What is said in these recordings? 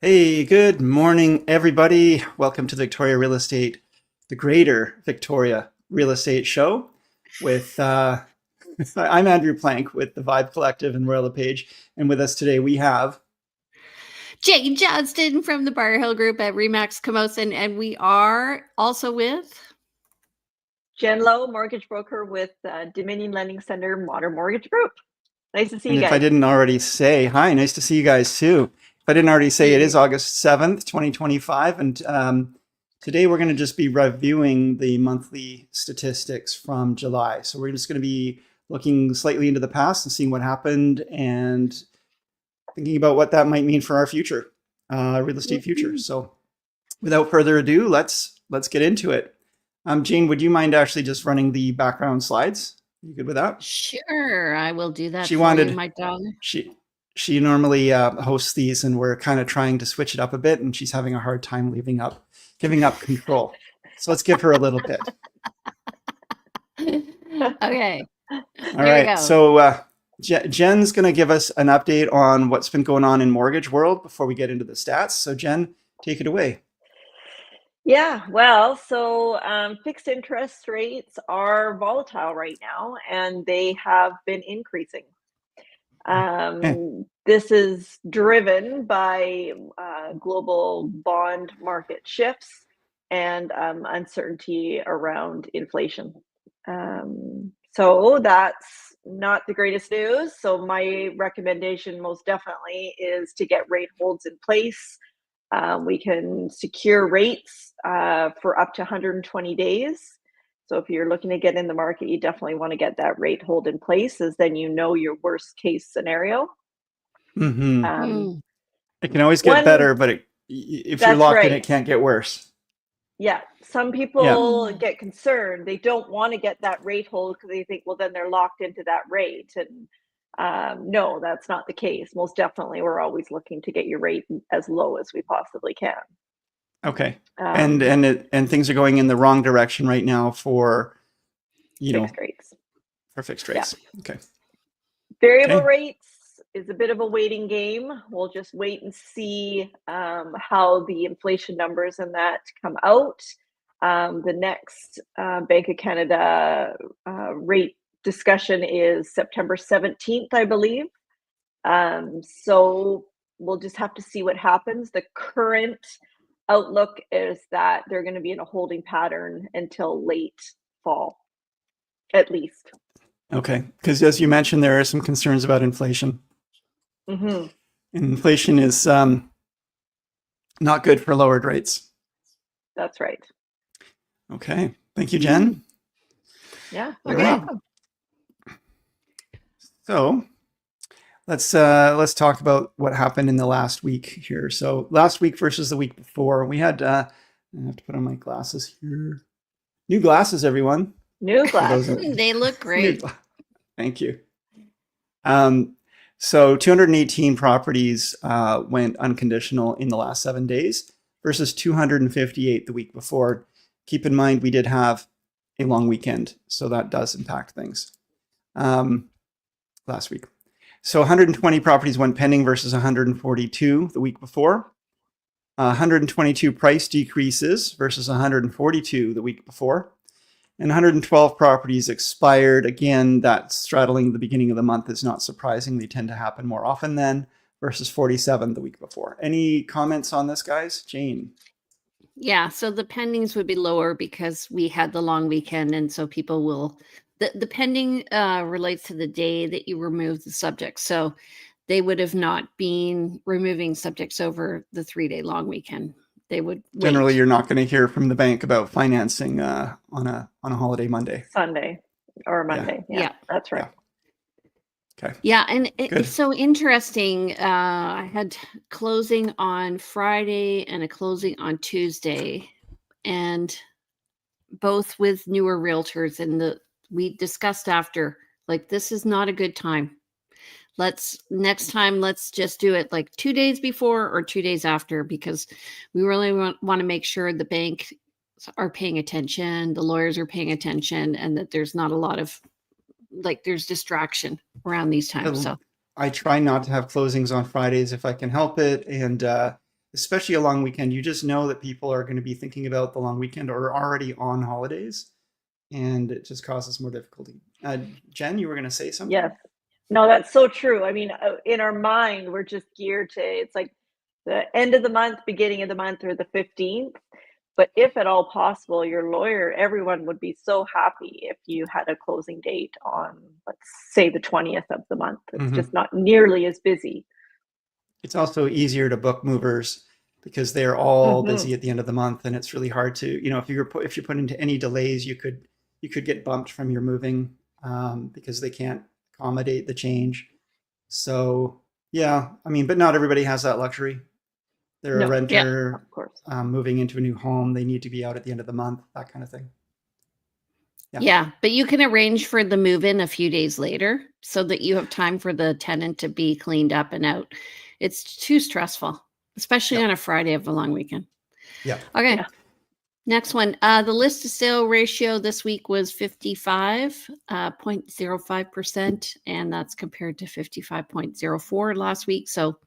Hey, good morning, everybody. Welcome to Victoria Real Estate, the Greater Victoria Real Estate Show. With I'm Andrew Plank with the Vibe Collective and Royal LePage, and with us today we have Jane Johnston from the Bar Hill Group at Remax Camosun, and we are also with Jen Lowe, mortgage broker with Dominion Lending Center Modern Mortgage Group. Nice to see and you if guys. I didn't already say, hi, nice to see you guys too. If I didn't already say, it is August 7th, 2025, and today we're going to just be reviewing the monthly statistics from July. So we're just going to be looking slightly into the past and seeing what happened and thinking about what that might mean for our future, real estate future. So without further ado, let's get into it. Jane, would you mind actually just running the background slides? You good with that? Sure, I will do that She for wanted you, my dog. she normally hosts these, and we're kind of trying to switch it up a bit, and she's having a hard time giving up control. So let's give her a little bit. Okay. All right. So Jen's going to give us an update on what's been going on in mortgage world before we get into the stats. So Jen, take it away. Yeah, well, so fixed interest rates are volatile right now, and they have been increasing. This is driven by global bond market shifts and uncertainty around inflation. So that's not the greatest news. So my recommendation most definitely is to get rate holds in place. We can secure rates for up to 120 days. So if you're looking to get in the market, you definitely want to get that rate hold in place, as then you know your worst case scenario. It can always get better, but if you're locked in, it can't get worse. Yeah, some people get concerned. They don't want to get that rate hold because they think, well, then they're locked into that rate. And no, that's not the case. Most definitely, we're always looking to get your rate as low as we possibly can. Okay. And things are going in the wrong direction right now for fixed rates. For fixed rates. Yeah. Okay. Variable rates is a bit of a waiting game. We'll just wait and see how the inflation numbers and that come out. The next Bank of Canada rate discussion is September 17th, I believe. So we'll just have to see what happens. The current outlook is that they're going to be in a holding pattern until late fall, at least. Okay, because as you mentioned, there are some concerns about inflation. And inflation is not good for lowered rates. That's right. Okay, thank you, Jen. Yeah, you're welcome. So let's talk about what happened in the last week here. So last week versus the week before, we had I have to put on my glasses here. New glasses, everyone. New glasses. They look great. Thank you. So 218 properties went unconditional in the last 7 days versus 258 the week before. Keep in mind, we did have a long weekend, so that does impact things last week. So 120 properties went pending versus 142 the week before. 122 price decreases versus 142 the week before. And 112 properties expired. Again, that straddling the beginning of the month is not surprising. They tend to happen more often then versus 47 the week before. Any comments on this, guys? Jane? Yeah, so the pendings would be lower because we had the long weekend. And so people will, the pending relates to the day that you remove the subject. So they would have not been removing subjects over the 3-day long weekend. They would generally wait. You're not going to hear from the bank about financing on a holiday Monday, Sunday, or Monday. Yeah, that's right. Okay. Yeah, and it's so interesting. I had closing on Friday and a closing on Tuesday, and both with newer realtors. And we discussed after, like, this is not a good time. Next time, let's just do it like 2 days before or 2 days after, because we really want to make sure the bank are paying attention, the lawyers are paying attention, and that there's not a lot of, like, there's distraction around these times. So I try not to have closings on Fridays if I can help it. And especially a long weekend, you just know that people are going to be thinking about the long weekend or already on holidays, and it just causes more difficulty. Jen, you were going to say something? Yes. No, that's so true. I mean, in our mind, we're just geared to, it's like the end of the month, beginning of the month, or the 15th. But if at all possible, your lawyer, everyone would be so happy if you had a closing date on, let's say, the 20th of the month. It's just not nearly as busy. It's also easier to book movers because they're all busy at the end of the month, and it's really hard to, if you're put into any delays, you could get bumped from your moving because they can't accommodate the change. So yeah, I mean, but not everybody has that luxury. They're a renter, of course. moving into a new home. They need to be out at the end of the month, that kind of thing. Yeah, but you can arrange for the move-in a few days later so that you have time for the tenant to be cleaned up and out. It's too stressful, especially on a Friday of a long weekend. Yeah. Okay. Yeah. Next one. The list to sale ratio this week was 55.05%, and that's compared to 55.04 last week. So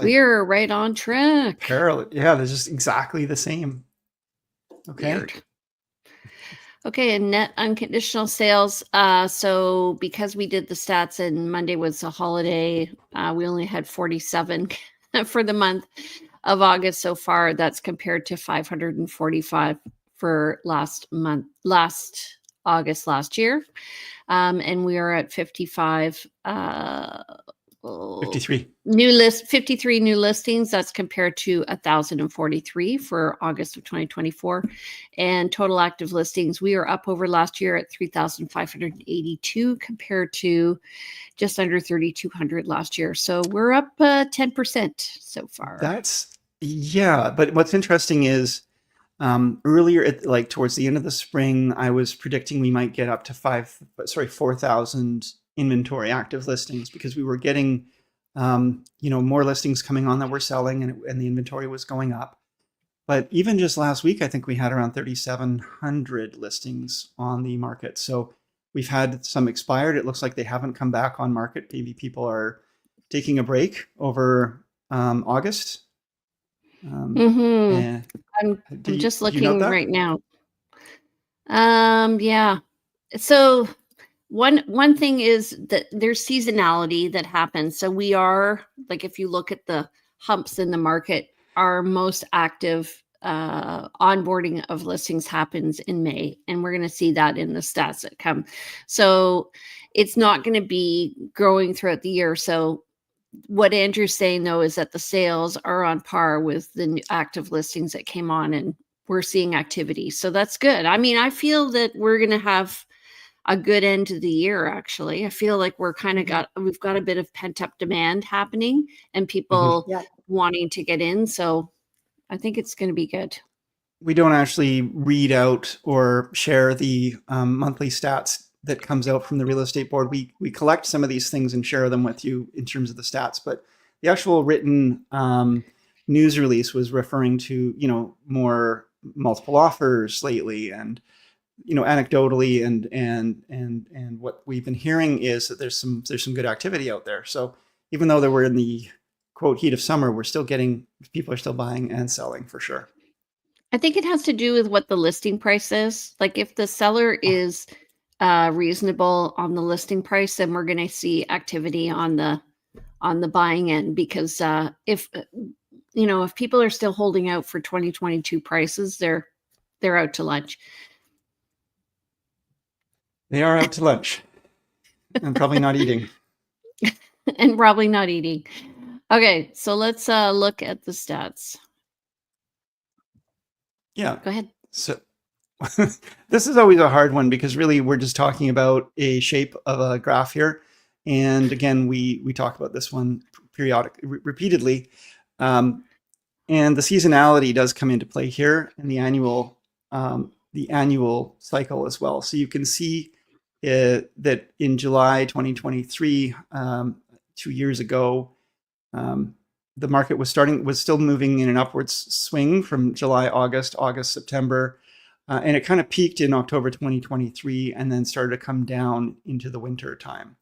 we're right on track. Parallel. Yeah, they're just exactly the same. Okay. Weird. Okay, and net unconditional sales. So because we did the stats and Monday was a holiday, we only had 47 for the month of August so far. That's compared to 545 for last August last year. And we are at 55. 53 53 new listings. That's compared to 1,043 for August of 2024. And total active listings, we are up over last year at 3,582 compared to just under 3,200 last year. So we're up 10% so far. But what's interesting is earlier towards the end of the spring, I was predicting we might get up to 4,000 inventory active listings because we were getting more listings coming on that we're selling, and the inventory was going up. But even just last week, I think we had around 3,700 listings on the market. So we've had some expired. It looks like they haven't come back on market. Maybe people are taking a break over August. I'm just looking right now. Yeah. So one thing is that there's seasonality that happens. So we are, like, if you look at the humps in the market, our most active onboarding of listings happens in May, and we're going to see that in the stats that come. So it's not going to be growing throughout the year. So what Andrew's saying, though, is that the sales are on par with the active listings that came on, and we're seeing activity. So that's good. I mean, I feel that we're going to have a good end to the year. Actually, I feel like we've got a bit of pent up demand happening and people wanting to get in. So I think it's going to be good. We don't actually read out or share the monthly stats that comes out from the real estate board. We collect some of these things and share them with you in terms of the stats, but the actual written news release was referring to, more multiple offers lately, and anecdotally, and what we've been hearing is that there's some good activity out there. So even though we're in the quote heat of summer, people are still buying and selling for sure. I think it has to do with what the listing price is. Like if the seller is reasonable on the listing price, then we're going to see activity on the buying end, because if people are still holding out for 2022 prices, they're out to lunch. They are out to lunch and probably not eating. Okay, so let's look at the stats. Yeah. Go ahead. So this is always a hard one because really we're just talking about a shape of a graph here. And again, we talk about this one repeatedly. And the seasonality does come into play here, and the annual cycle as well. So you can see that in July 2023, 2 years ago, the market was still moving in an upwards swing from July, August, September, and it kind of peaked in October 2023 and then started to come down into the winter time.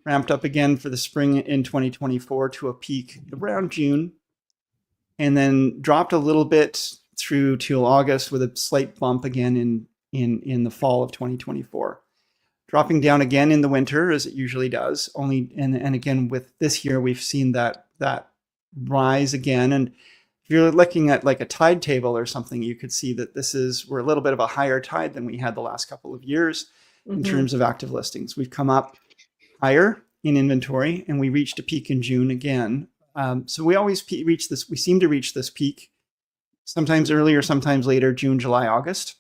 Ramped up again for the spring in 2024 to a peak around June. and then dropped a little bit through till August with a slight bump again in the fall of 2024. Dropping down again in the winter as it usually does. And again with this year we've seen that rise again. And if you're looking at like a tide table or something, you could see that we're a little bit of a higher tide than we had the last couple of years in terms of active listings. We've come up higher in inventory, and we reached a peak in June again. So we always reach this. We seem to reach this peak sometimes earlier, sometimes later, June, July, August.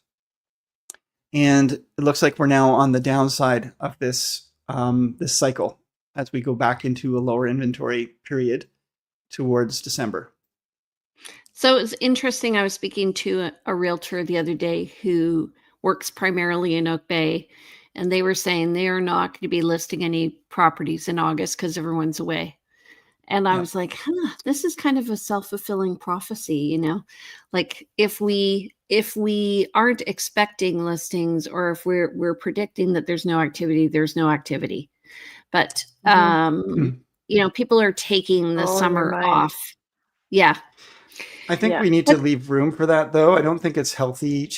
And it looks like we're now on the downside of this cycle as we go back into a lower inventory period towards December. So it's interesting. I was speaking to a realtor the other day who works primarily in Oak Bay, and they were saying they are not going to be listing any properties in August because everyone's away. And I was like, this is kind of a self-fulfilling prophecy, you know, like if we aren't expecting listings, or if we're predicting that there's no activity, there's no activity. But, you know, people are taking the summer off. Yeah. I think we need to leave room for that, though. I don't think it's healthy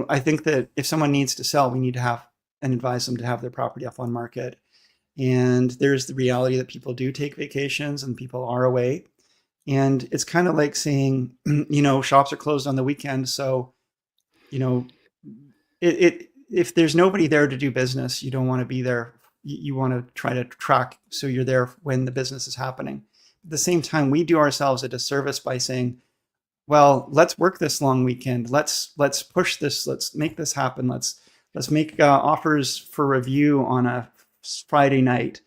I think that if someone needs to sell, we need to have and advise them to have their property up on market. And there's the reality that people do take vacations and people are away. And it's kind of like saying, you know, shops are closed on the weekend. So, you know, if there's nobody there to do business, you don't want to be there. You want to try to track so you're there when the business is happening. At the same time, we do ourselves a disservice by saying, well, let's work this long weekend. Let's push this. Let's make this happen. Let's make offers for review on a Friday night.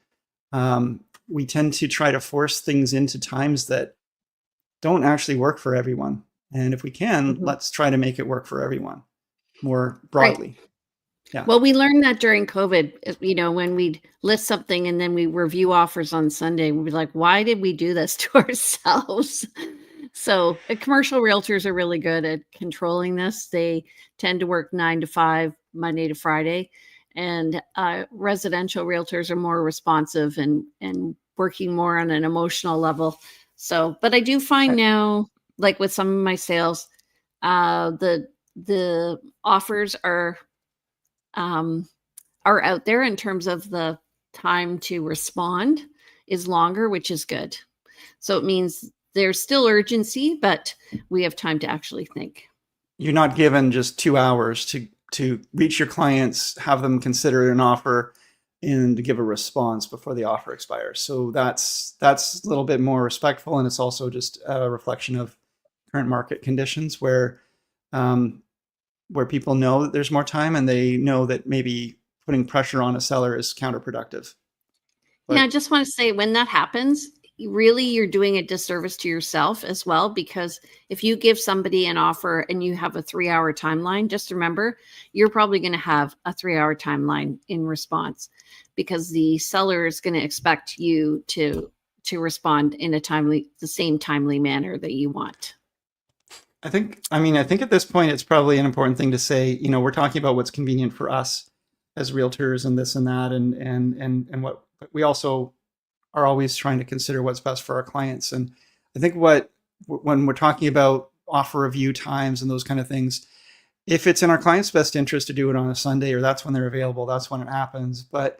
We tend to try to force things into times that don't actually work for everyone. And if we can, let's try to make it work for everyone more broadly. Right. Yeah. Well, we learned that during COVID, you know, when we'd list something and then we review offers on Sunday, we'd be like, why did we do this to ourselves? So commercial realtors are really good at controlling this. They tend to work 9 to 5, Monday to Friday. And residential realtors are more responsive and working more on an emotional level. So, but I do find now, like with some of my sales, the offers are out there in terms of the time to respond is longer, which is good. So it means there's still urgency, but we have time to actually think. You're not given just 2 hours to reach your clients, have them consider an offer, and to give a response before the offer expires. So that's a little bit more respectful, and it's also just a reflection of current market conditions where people know that there's more time, and they know that maybe putting pressure on a seller is counterproductive. But I just want to say, when that happens, really you're doing a disservice to yourself as well, because if you give somebody an offer and you have a 3-hour timeline, just remember you're probably going to have a 3-hour timeline in response, because the seller is going to expect you to respond in the same timely manner that you want. I think at this point it's probably an important thing to say, you know, we're talking about what's convenient for us as realtors and this and that, and what we also are always trying to consider what's best for our clients. And I think when we're talking about offer review times and those kind of things, if it's in our client's best interest to do it on a Sunday, or that's when they're available, that's when it happens. But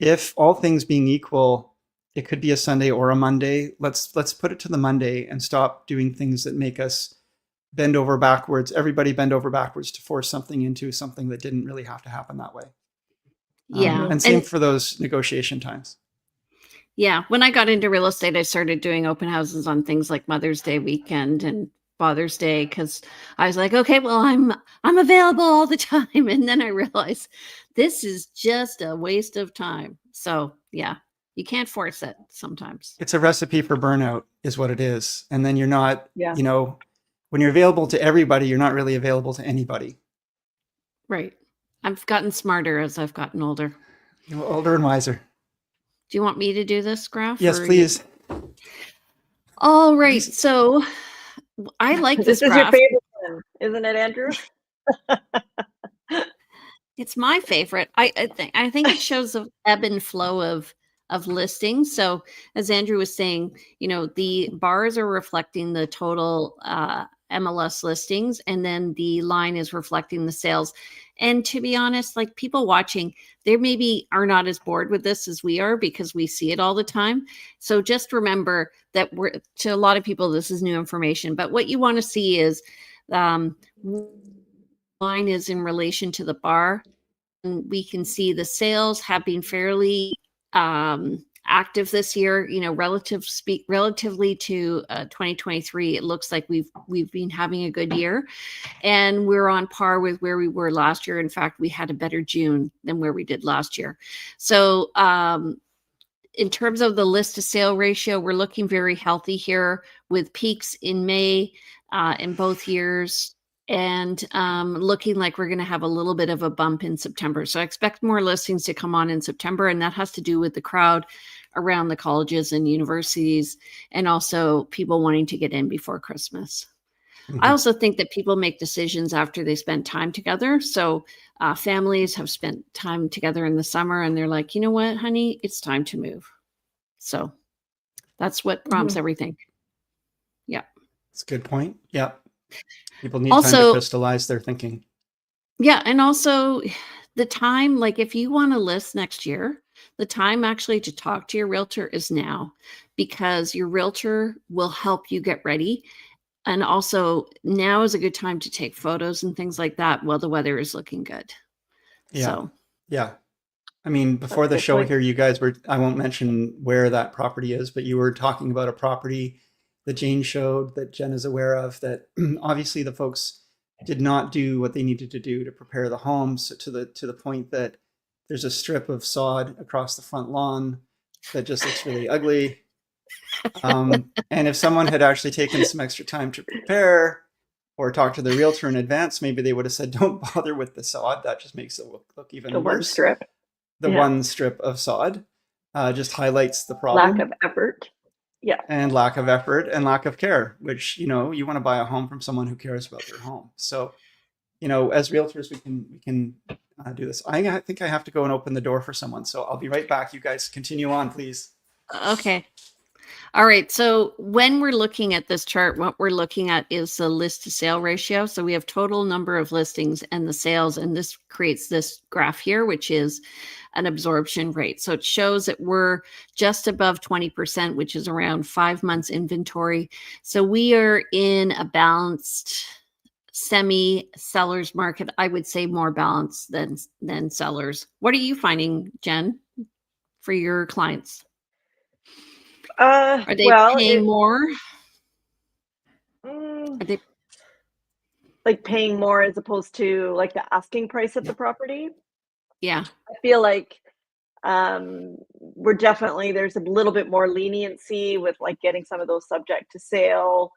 if all things being equal, it could be a Sunday or a Monday, let's put it to the Monday and stop doing things that make us bend over backwards, everybody bend over backwards to force something into something that didn't really have to happen that way. Yeah. And same for those negotiation times. Yeah. When I got into real estate, I started doing open houses on things like Mother's Day weekend and Father's Day, because I was like, okay, well, I'm available all the time. And then I realized this is just a waste of time. So yeah, you can't force it sometimes. It's a recipe for burnout is what it is. And then you're not, you know, when you're available to everybody, you're not really available to anybody. Right. I've gotten smarter as I've gotten older. You're older and wiser. Do you want me to do this graph? Yes, please. All right. So I like this This is graph. your favorite one, isn't it, Andrew? It's my favorite. I think it shows the ebb and flow of of listings. So as Andrew was saying, the bars are reflecting the total MLS listings, and then the line is reflecting the sales. And to be honest, like, people watching, they maybe are not as bored with this as we are, because we see it all the time. So just remember that to a lot of people, this is new information, but what you want to see is line is in relation to the bar. And we can see the sales have been fairly active this year, relatively to 2023. It looks like we've been having a good year, and we're on par with where we were last year. In fact, we had a better June than where we did last year. So in terms of the list to sale ratio, we're looking very healthy here, with peaks in May in both years, and looking like we're going to have a little bit of a bump in September. So I expect more listings to come on in September, and that has to do with the crowd around the colleges and universities, and also people wanting to get in before Christmas. I also think that people make decisions after they spend time together. So families have spent time together in the summer, and they're like, you know what, honey, it's time to move. So that's what prompts everything. Yeah. That's a good point. Yeah. People need time to crystallize their thinking. Yeah. And also the time, like, if you want to list next year, the time actually to talk to your realtor is now, because your realtor will help you get ready. And also now is a good time to take photos and things like that while the weather is looking good. Yeah. So, yeah. I mean, before the show here, you guys were, I won't mention where that property is, but you were talking about a property that Jane showed, that Jen is aware of, that obviously the folks did not do what they needed to do to prepare the homes, to the point that there's a strip of sod across the front lawn that just looks really ugly. And if someone had actually taken some extra time to prepare or talk to the realtor in advance, maybe they would have said, don't bother with the sod. That just makes it look even worse. One strip. The one strip of sod just highlights the problem. Lack of effort. Yeah. And lack of effort and lack of care, which, you want to buy a home from someone who cares about their home. So, as realtors, we can do this. I think I have to go and open the door for someone. So I'll be right back. You guys continue on, please. Okay. All right. So when we're looking at this chart, what we're looking at is the list to sale ratio. So we have total number of listings and the sales, and this creates this graph here, which is an absorption rate. So it shows that we're just above 20%, which is around 5 months inventory. So we are in a balanced semi-sellers market. I would say more balanced than sellers. What are you finding, Jen, for your clients? Are they paying more? Are they like paying more as opposed to like the asking price of the property? Yeah. I feel like there's a little bit more leniency with like getting some of those subject to sale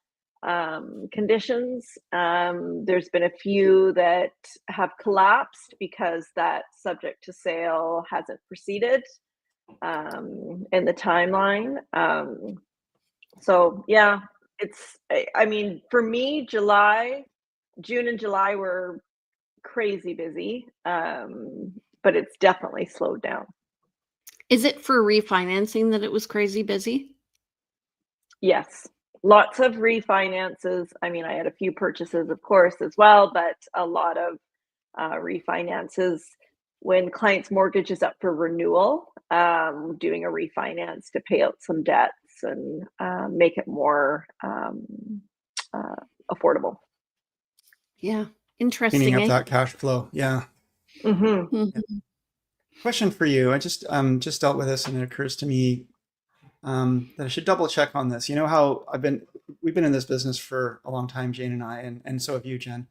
conditions. There's been a few that have collapsed because that subject to sale hasn't proceeded in the timeline. So yeah, I mean, for me, June and July were crazy busy, but it's definitely slowed down. Is it for refinancing that it was crazy busy? Yes, lots of refinances. I mean, I had a few purchases, of course, as well, but a lot of refinances. When clients' mortgage is up for renewal, doing a refinance to pay out some debts and make it more affordable. Yeah, interesting. Cleaning up that cash flow. Yeah. Mm-hmm. Mm-hmm. Question for you. I just dealt with this, and it occurs to me that I should double check on this. You know how we've been in this business for a long time, Jane and I, and so have you, Jen.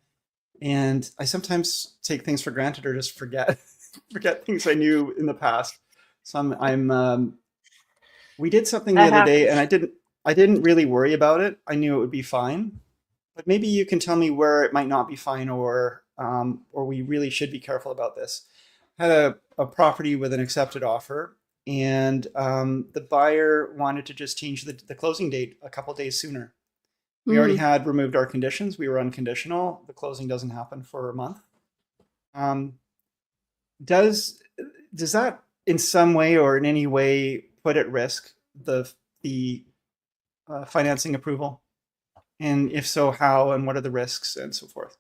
And I sometimes take things for granted or just forget things I knew in the past. So we did something the other day, and I didn't really worry about it. I knew it would be fine, but maybe you can tell me where it might not be fine, or we really should be careful about this. I had a property with an accepted offer, and the buyer wanted to just change the closing date a couple days sooner. We already had removed our conditions. We were unconditional. The closing doesn't happen for a month. Does that in some way or in any way put at risk the financing approval? And if so, how and what are the risks and so forth?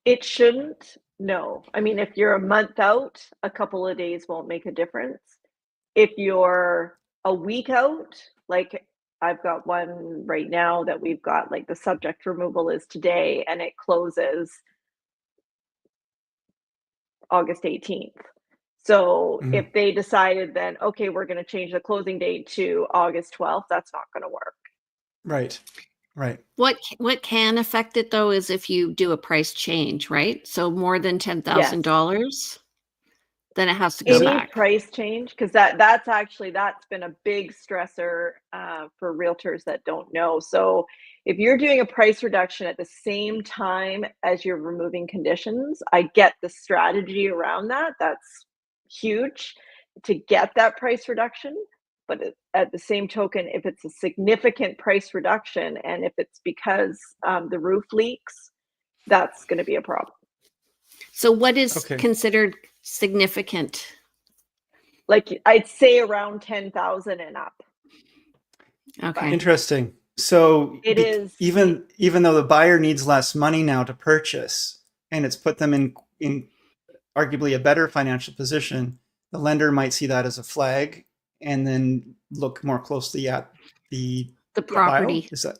It shouldn't, no. I mean, if you're a month out, a couple of days won't make a difference. If you're a week out, like I've got one right now that we've got, like the subject removal is today and it closes August 18th. So Mhm. if they decided then, okay, we're going to change the closing date to August 12th, that's not going to work. Right. Right. What can affect it though is if you do a price change, right? So more than Yes. $10,000, then it has to go Is it- Any back. price change, because that's been a big stressor for realtors that don't know. So if you're doing a price reduction at the same time as you're removing conditions, I get the strategy around that. That's huge to get that price reduction. But at the same token, if it's a significant price reduction and if it's because the roof leaks, that's going to be a problem. So what is Okay. considered significant? Like I'd say around 10,000 and up. Okay. Interesting. So It is even though the buyer needs less money now to purchase, and it's put them in arguably a better financial position, the lender might see that as a flag and then look more closely at the property. file. Is that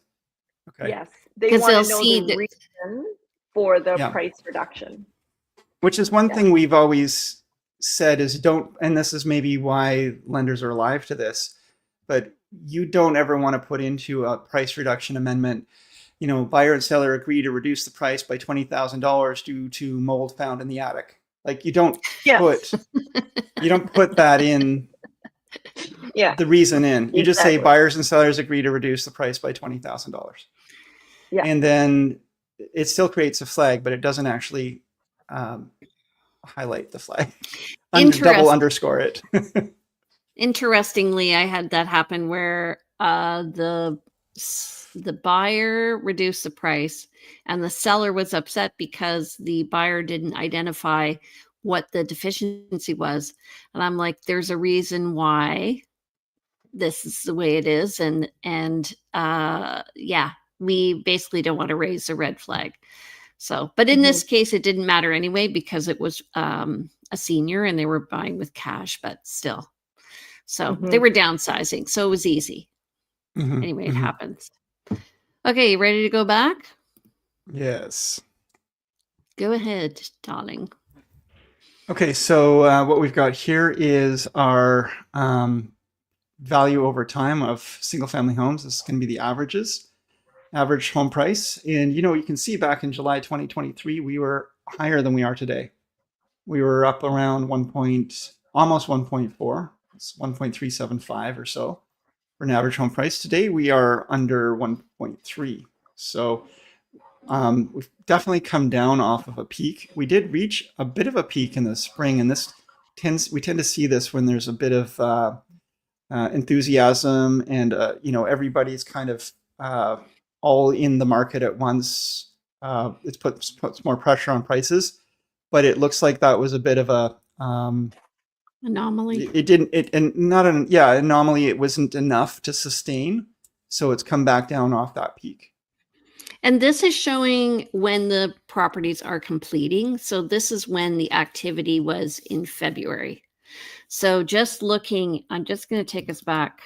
okay? Yes, they 'Cause want they'll to know see the that- reason for the Yeah. price reduction. Which is one Yeah. thing we've always said is don't, and this is maybe why lenders are alive to this, but you don't ever want to put into a price reduction amendment, buyer and seller agree to reduce the price by $20,000 due to mold found in the attic. Like you don't Yes. put that in Yeah. the reason in. You just say Exactly. buyers and sellers agree to reduce the price by $20,000. Yeah. And then it still creates a flag, but it doesn't actually highlight the flag. Double underscore it. Interestingly, I had that happen where the buyer reduced the price and the seller was upset because the buyer didn't identify what the deficiency was. And I'm like, there's a reason why this is the way it is. And yeah, we basically don't want to raise a red flag. So, but in this case, it didn't matter anyway, because it was a senior and they were buying with cash, but still. So they were downsizing. So it was easy. Anyway, it happens. Okay, you ready to go back? Yes. Go ahead, darling. Okay, so what we've got here is our value over time of single family homes. This is going to be the averages, average home price. And, you can see back in July 2023, we were higher than we are today. We were up around almost 1.4. It's 1.375 or so for an average home price. Today, we are under 1.3. So we've definitely come down off of a peak. We did reach a bit of a peak in the spring, and we tend to see this when there's a bit of enthusiasm and everybody's kind of all in the market at once. It puts more pressure on prices, but it looks like that was a bit of a anomaly. Anomaly. It wasn't enough to sustain, so it's come back down off that peak. And this is showing when the properties are completing. So this is when the activity was in February. So just looking, I'm just going to take us back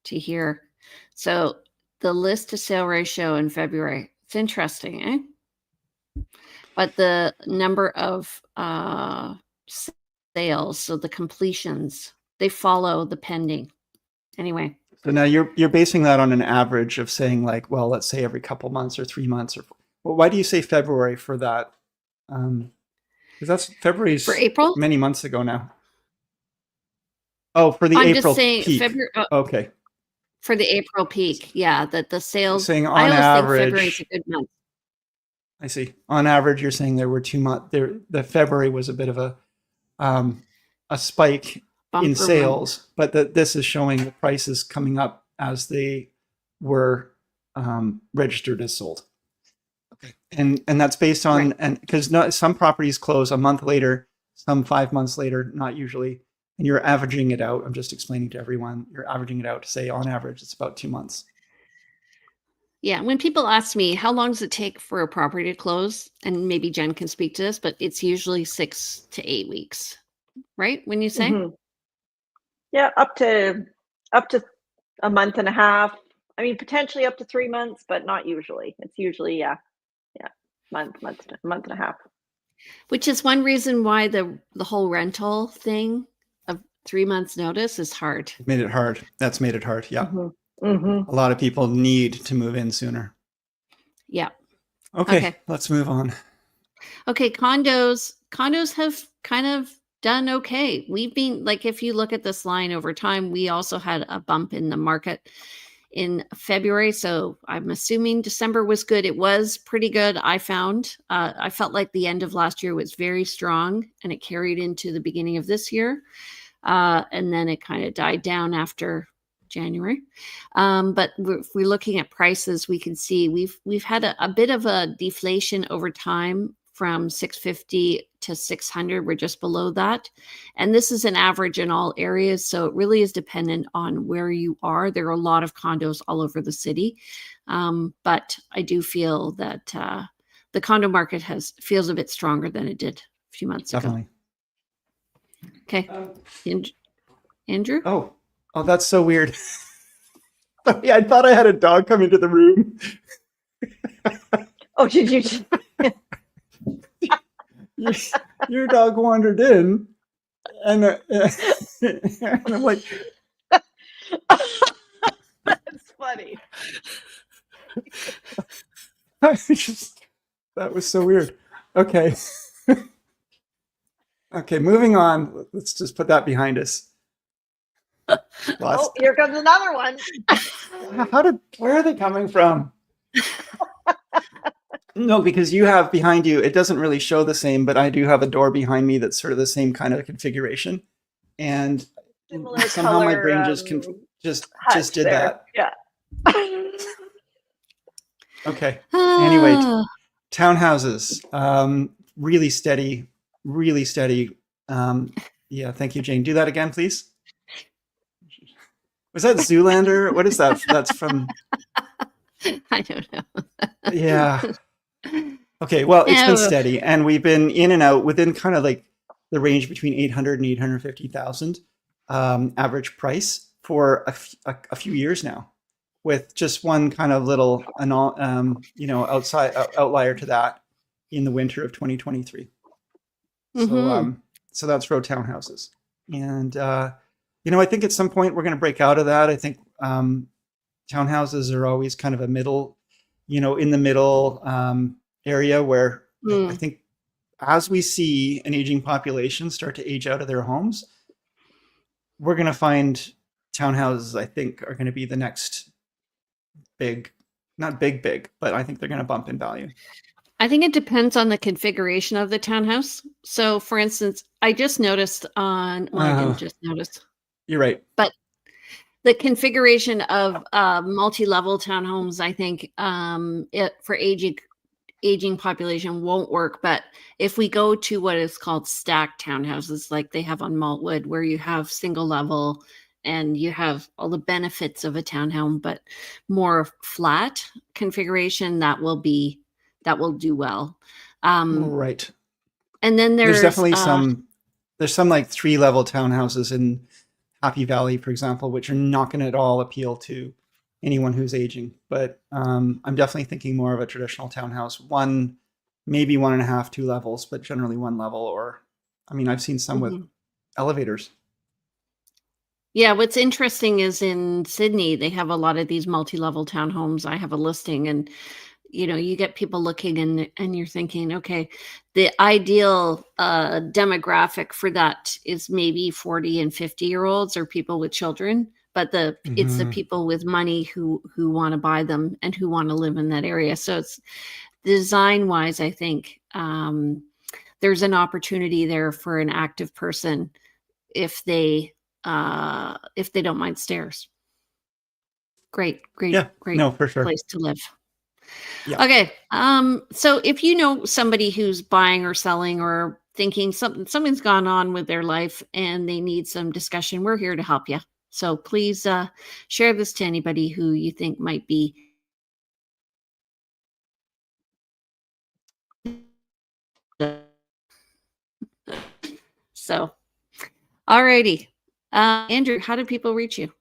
to here. So the list to sale ratio in February, it's interesting, eh? But the number of sales, so the completions, they follow the pending. Anyway. So now you're basing that on an average of saying like, well, let's say every couple months or 3 months, well, why do you say February for that? Because that's February's for April, many months ago now. Oh, for the I'm April just saying peak. February. Okay. For the April peak, yeah, that the sales. Saying on I always average, think February's a good month. I see. On average, you're saying there were 2 months. The February was a bit of a spike Bumper in sales, but this is showing the prices coming up as they were registered as sold. Okay, and that's based on and because some properties close a month later, some 5 months later, not usually. and you're averaging it out. I'm just explaining to everyone, you're averaging it out to say on average, it's about 2 months. Yeah, when people ask me how long does it take for a property to close, and maybe Jen can speak to this, but it's usually 6 to 8 weeks, right? When you say? Mhm. Yeah, up to a month and a half. I mean, potentially up to 3 months, but not usually. It's usually, yeah, month and a half. Which is one reason why the whole rental thing of 3 months notice is hard. It made it hard. That's made it hard. Yeah. Mhm. Mhm. A lot of people need to move in sooner. Yeah. Okay, Okay. let's move on. Okay, condos have kind of done okay. We've been like, if you look at this line over time, we also had a bump in the market in February. So I'm assuming December was good. It was pretty good. I found, I felt like the end of last year was very strong and it carried into the beginning of this year. And then it kind of died down after January. But if we're looking at prices, we can see we've had a bit of a deflation over time from 650 to 600. We're just below that. And this is an average in all areas. So it really is dependent on where you are. There are a lot of condos all over the city. But I do feel that the condo market feels a bit stronger than it did a few months Definitely. ago. Okay. Andrew? Oh, that's so weird. Yeah, I thought I had a dog come into the room. Oh, did you? Your dog wandered in, and I'm like, That's funny. that was so weird. Okay. Okay, moving on. Let's just put that behind us. Oh, here comes another one. Where are they coming from? No, because you have behind you, it doesn't really show the same, but I do have a door behind me that's sort of the same kind of configuration. And Similar somehow my color, brain just did there. that. Yeah. Okay. Anyway, townhouses, really steady, really steady. Yeah, thank you, Jane. Do that again, please. Was that Zoolander? What is that? That's from. I don't know. Yeah. Okay, well, it's been steady, and we've been in and out within kind of like the range between 800 and 850,000 average price for a few years now, with just one kind of little outlier to that in the winter of 2023. So that's row townhouses, and I think at some point we're going to break out of that. I think townhouses are always kind of a middle, in the middle area where I think as we see an aging population start to age out of their homes, we're going to find townhouses, I think, are going to be the next big, not big, but I think they're going to bump in value. I think it depends on the configuration of the townhouse. So, for instance, I just noticed I didn't just notice. You're right. But the configuration of multi-level townhomes, I think, for aging population won't work. But if we go to what is called stacked townhouses, like they have on Maltwood, where you have single level and you have all the benefits of a townhome, but more flat configuration, that will do well. Right. And then there's definitely there's some like 3-level townhouses in Happy Valley, for example, which are not going to at all appeal to anyone who's aging. But I'm definitely thinking more of a traditional townhouse, maybe 1.5, 2 levels, but generally 1 level. Or, I've seen some with elevators. Yeah, what's interesting is in Sydney, they have a lot of these multi-level townhomes. I have a listing, and you get people looking and you're thinking, okay, the ideal demographic for that is maybe 40 and 50-year-olds or people with children, but it's the people with money who want to buy them and who want to live in that area. So it's design wise, I think there's an opportunity there for an active person if they don't mind stairs. Great. Yeah, no, for sure. Place to live. Yeah. Okay. So if you know somebody who's buying or selling or thinking something's gone on with their life and they need some discussion, we're here to help you. So please share this to anybody who you think might be. So, alrighty. Andrew, how do people reach you?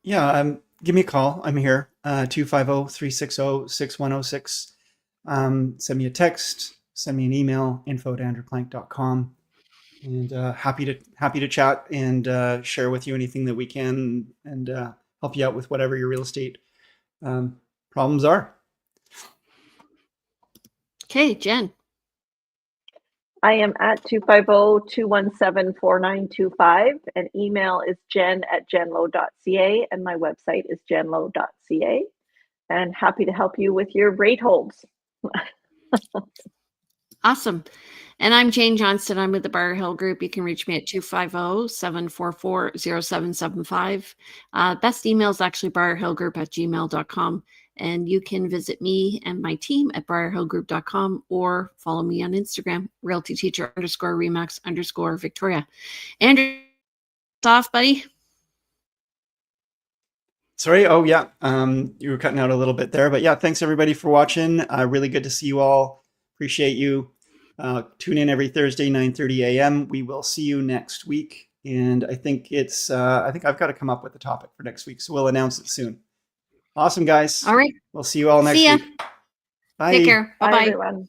Yeah, give me a call. I'm here, 250-360-6106. Send me a text, send me an email, info@andrewplank.com. And happy to chat and share with you anything that we can and help you out with whatever your real estate problems are. Okay, Jen. I am at 250-217-4925, and email is jen@jenlowe.ca, and my website is jenlowe.ca. And happy to help you with your rate holds. Awesome. And I'm Jane Johnston. I'm with the Briar Hill Group. You can reach me at 250-744-0775. Best email is actually briarhillgroup@gmail.com. And you can visit me and my team at briarhillgroup.com or follow me on Instagram, realtyteacher_remax_Victoria. Andrew, off, buddy. Sorry. Oh, yeah. You were cutting out a little bit there, but yeah, thanks everybody for watching. Really good to see you all. Appreciate you. Tune in every Thursday, 9:30 a.m. We will see you next week. And I think I've got to come up with a topic for next week. So we'll announce it soon. Awesome, guys. All right. We'll see you all next See ya. week. Bye. Take care. Bye, Bye-bye. everyone.